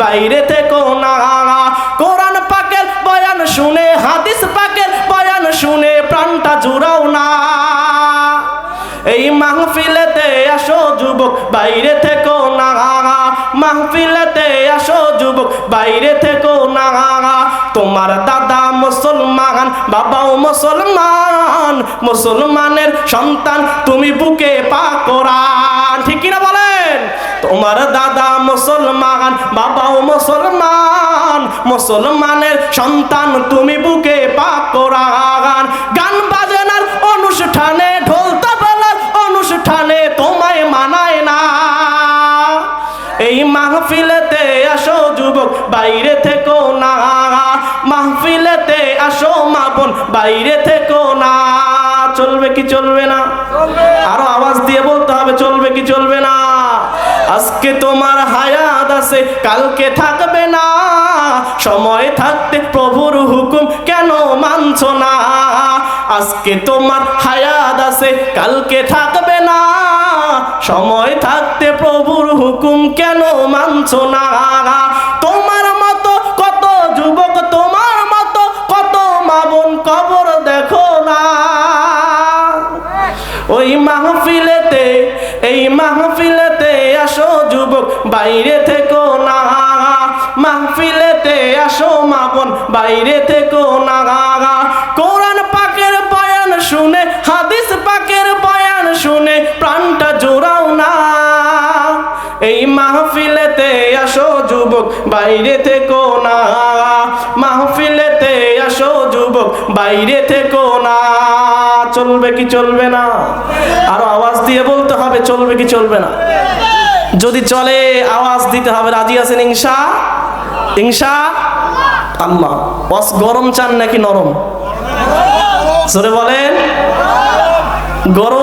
বাইরে থেকো না। কোরআন পাকের বয়ান শুনে, হাদিস পাকের বয়ান শুনে প্রাণটা জুড়াও না। এই মাহফিলেতে আসো যুবক, বাইরে থেকো না। মাহফিলেতে আসো যুবক, বাইরে থেকো না। তোমার দাদা মুসলমান, বাবাও মুসলমান, মুসলমানের সন্তান তুমি, বুকে পাক কোরআন। ঠিক কিনা বলেন? তোমার দাদা মুসলমান, বাবাও মুসলমান, মুসলমানের সন্তান তুমি, বুকে পাক কোরআন। গান বাজনার অনুষ্ঠানে, ঢোল তাবলার অনুষ্ঠানে তোমায় মানায় না। এই মাহফিলেতে আসো যুবক, বাইরে থেকো না। মাহফিলেতে আসো মা বোন, বাইরে থেকো না। চলবে কি চলবে না? আরো আওয়াজ দিয়ে বলতে হবে, চলবে কি চলবে না? আজকে তোমার হায়াত আছে, কালকে থাকবে না। সময় থাকতে প্রভুর হুকুম কেন মানছো না? আজকে তোমার হায়াত আছে, কালকে থাকবে না। সময় থাকতে প্রভুর হুকুম কেন মানছো না? তোমার মতো কত যুবক, তোমার মতো কত মা বোন কবর দেখো না। ওই মাহফিলেতে, এই মাহফিলেতে আসো যুবক, বাইরে থেকো না। মাহফিলেতে আসো মা বোন, বাইরে থেকো না। কোরআন পাকের বয়ান শুনে, হাদিস পাকের বয়ান শুনে প্রাণটা জোড়াও না। এই মাহফিলেতে আসো যুবক, বাইরে থেকো না। মাহফিলেতে আসো যুবক, বাইরে থেকো না। চলবে কি চলবে না? আরো আওয়াজ দিয়ে বলতে হবে, চলবে কি চলবে না? যদি চলে আওয়াজ দিতে হবে। রাজি আছেন ইনশা? ইনশা আল্লাহ। ওয়াজ গরম চান নাকি নরম? জোরে বলেন। গরম।